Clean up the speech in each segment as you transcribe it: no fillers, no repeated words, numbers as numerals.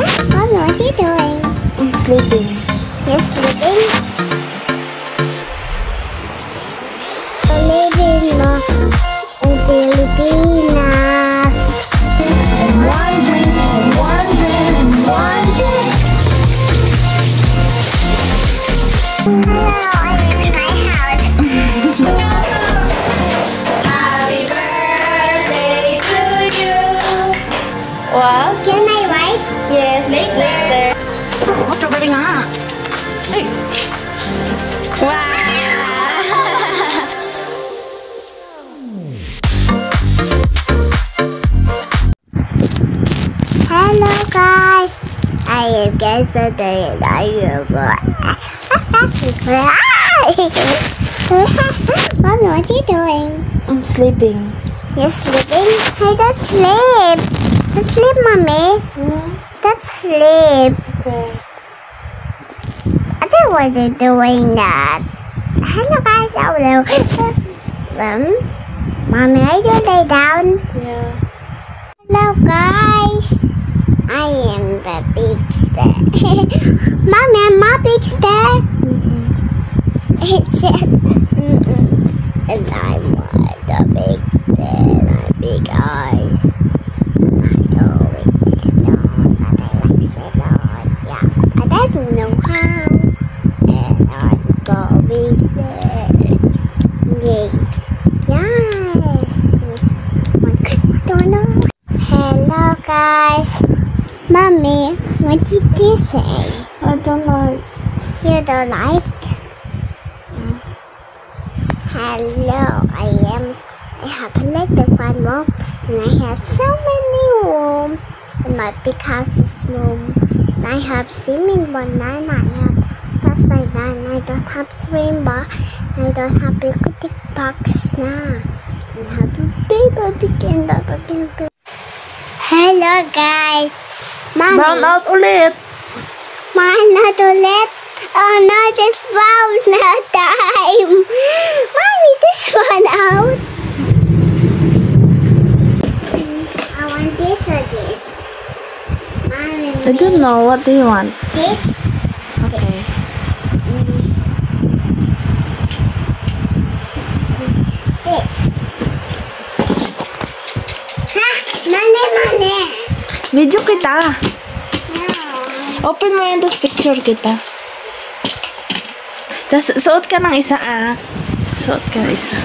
Mommy, what are you doing? I'm sleeping. You're sleeping? Living mo in Pilipinas. One dream, one dream, one dream. Hello, I'm in my house. Happy birthday to you. Wow. Can I write? Yes, later. Oh, strawberry nga. Hey. Wow. Hello guys, I am yesterday and I am Mommy, what are you doing? I'm sleeping. You're sleeping? Hey, that's sleep. That's sleep, Mommy. That's sleep. Okay. I don't want you doing that. Hello guys, hello. Mommy, are you lay down? Yeah. Hello guys, I am the big star. Mommy, I'm a big star. It's and I'm the big star. My big eyes. I always sit on, but I like sit on. Yeah, but I don't know how. And I'm going there. Yay. Yes. I don't know. Hello guys. Mommy, what did you say? I don't like. You don't like? Hello, I have a little fun room and I have so many rooms. And my big house is room. And I have swimming pool and I have just like that. And I don't have swim bar. And I don't have big box now. And I have a big and the Hello guys. Mommy. Brown out ulit. Not ulit. Oh no, this brown na time. Mommy, this one out. I want this or this. Mommy, I don't know. What do you want? This. Okay. This. Ha! Mali. Video kita. No. Open mo yan, tapos picture kita. Tapos, suot ka ng isa, ah. Suot ka ng isa.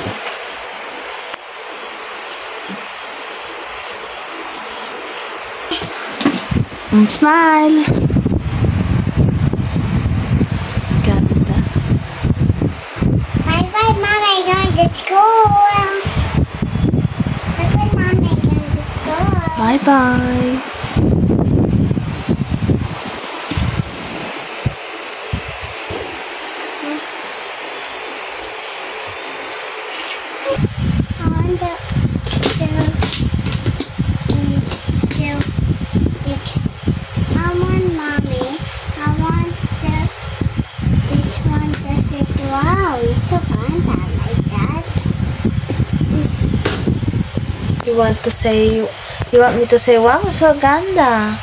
Smile. Ganda. Bye, Mommy, I'm going to school. Bye, Mommy, I'm going to school. Bye-bye. Wow, it's so fun like that. You want me to say, wow, so ganda.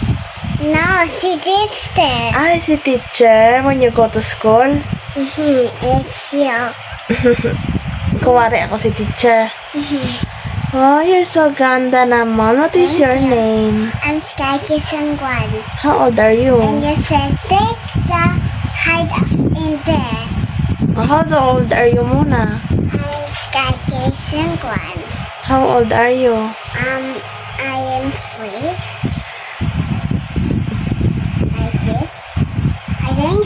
No, she did that. I si teacher when you go to school. It's you. Kuwari ako si teacher. Oh, you're so ganda naman. What is your name? I'm Sky Kisangwan. How old are you? And you said take the hide up in there. How old are you muna? I'm Sky Kisangwan. How old are you? I am 3. Like this. I think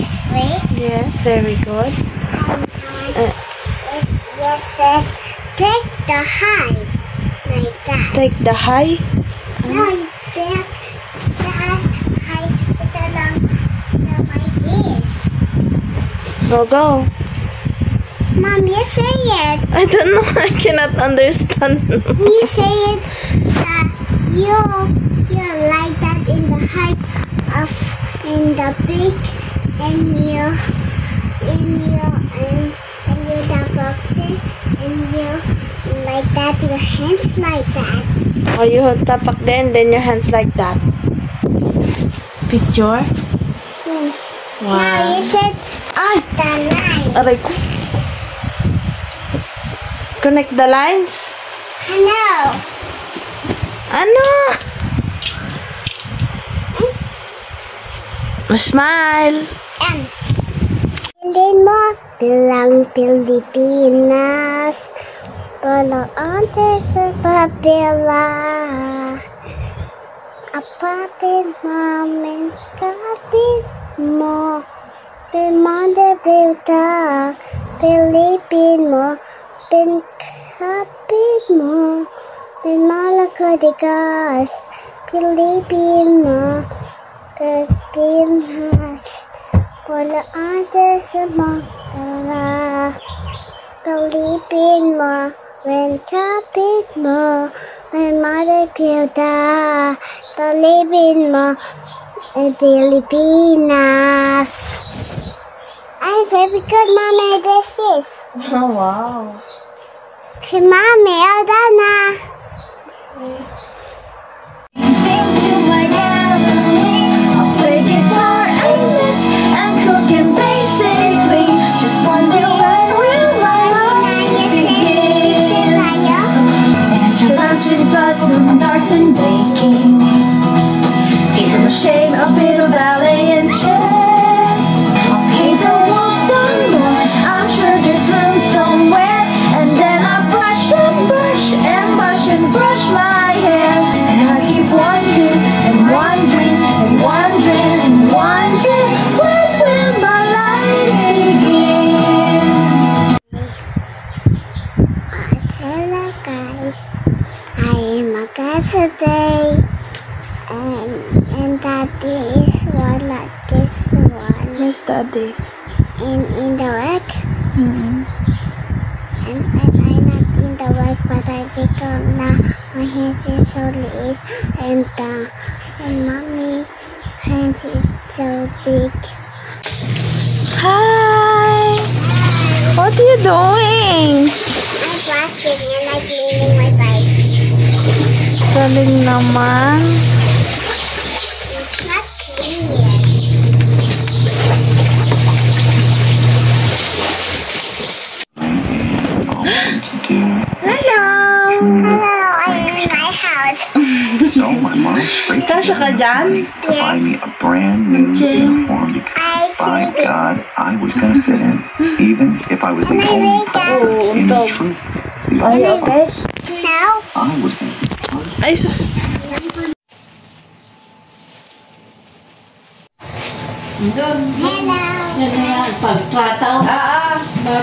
3. Yes, very good. You said take the hide. Like that. Take the high. No, take the hide with the long like this. Go. Mom, you say it. I don't know. I cannot understand. You say it that you like that in the height of in the beak and you double it and you like that your hands like that. Oh, you tapak then your hands like that. Picture? Wow. Now you said Ay! the line. Aray ko. Connect the lines? Hello. Ano? Smile. Pilin mo bilang Pilipinas. Paloon sa papila. Apapin namin kapit mo. Pimanda Buta. Pilipin mo. Pinkapit mo. Pinmalakadigas. Pilipin mo. Pilipinas. Wala ate sa mga Pilipin mo, when kapit mo, may maripilda. Pilipin mo, ay Pilipinas. Ay, very good, Mommy, I dress this. Oh, wow. Hey, Mommy, all done na. Darts and baking. Give them a shave, a bit of ballet and chess. I'll paint the walls some more. I'm sure there's room somewhere. And then I brush and brush and brush and brush my hair. And I keep wondering and wondering and wondering and wondering, when will my life begin? Hello, guys. I am a guy today, and Daddy is one like this one. Where's Daddy? In the work, Mm-hmm. and I'm not in the work, but I become now. My hands is so little, and Mommy hands is so big. Hi! What are you doing? I'm washing and I'm cleaning my bike. Galing naman. It's not clean yet. Hello! Hello, I'm in my house. So my mom straight Kasha ka dyan? to buy me a brand new uniform because I by see. God I was gonna fit in, even if I was the Can I only wake person up? in Oh, the truth. The Are you only okay? No. I was gonna be first. Ay, sus. Hello. Pagtrataw.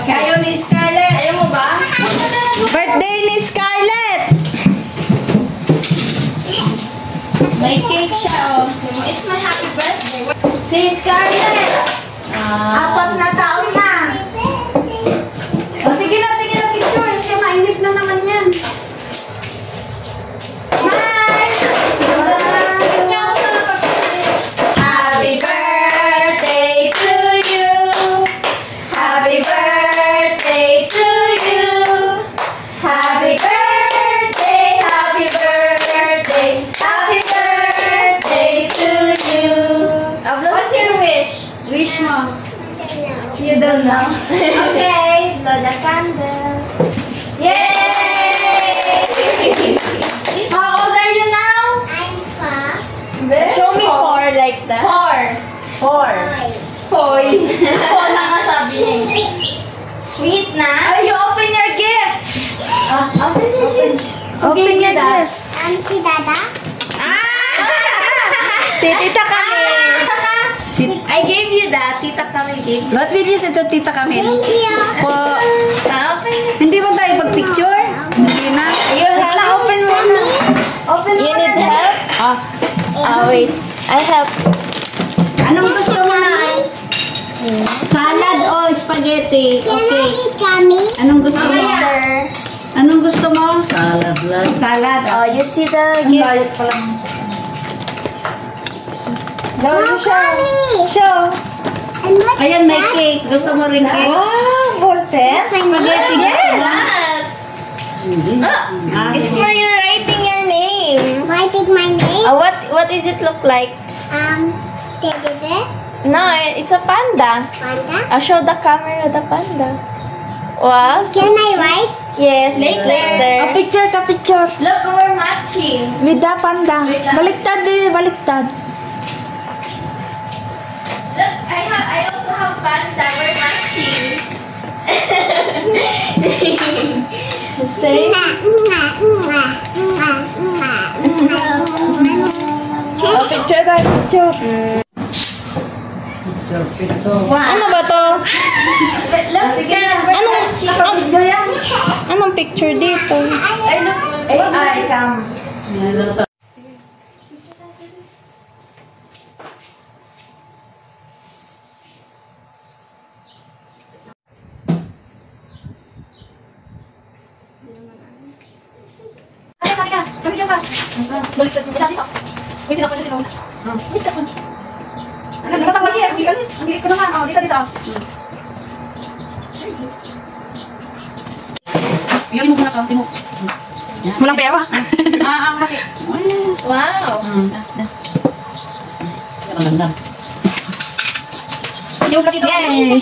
Kayo ni Scarlett. Ayaw mo ba? Birthday ni Scarlett! May cake siya, oh. It's my happy birthday. Si Scarlett! Apat na taon na. O, sige na, picture. Kasi mainip na naman yan. Smile! Happy birthday to you. Happy birthday to you. Happy birthday, happy birthday, happy birthday to you. What's your wish? Wish mo. You don't know. Okay, blow the candle. Yay! How old are you now? I'm far. Show me four like that. Four. Foy. Four na nga sabi niya. Wait na. You open your gift. Open your gift. Open your gift. Si Dada. Tita kami. I gave you that. Tita Camille gave you. What videos ito, Tita Camille? Thank you. Po. Open. Hindi ba tayo pag-picture? Hindi na. You have to open muna. Open you muna. need help? Wait. I help. Anong gusto mo na? Salad o spaghetti? Can I Okay. eat gummy? Anong gusto mo? Anong gusto mo? Salad lang. Salad. Oh, you see the gift? No gummy. Show. And what Ayan, is may that? cake. Gusto mo rin cake? Wow, Voltes. Spaghetti. Yes. It's for you writing your name. Writing my name. What does it look like? Teddy bear? No, it's a panda. Panda? I'll show the camera the panda. Wow. Can I write? Yes, A later. picture ka picture. Look, we're matching. With the panda. Wait lang. Baliktad din, baliktad. Look, I also have panda. We're matching. The same. Oh, picture tayo, picture. Ano ba to? Look, sige na. We're matching. Anong picture dito? Ay, look. AI cam. Walang pera. Wow. Yay!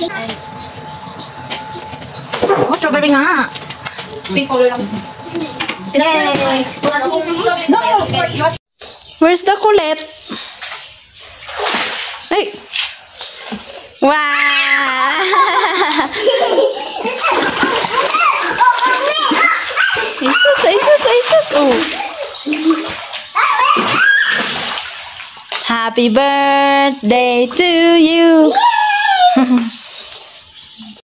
Oh, strawberry nga. Pink color lang. Yay! No, Where's the kulit? Hey! Wow! Jesus! Oh! Happy birthday to you!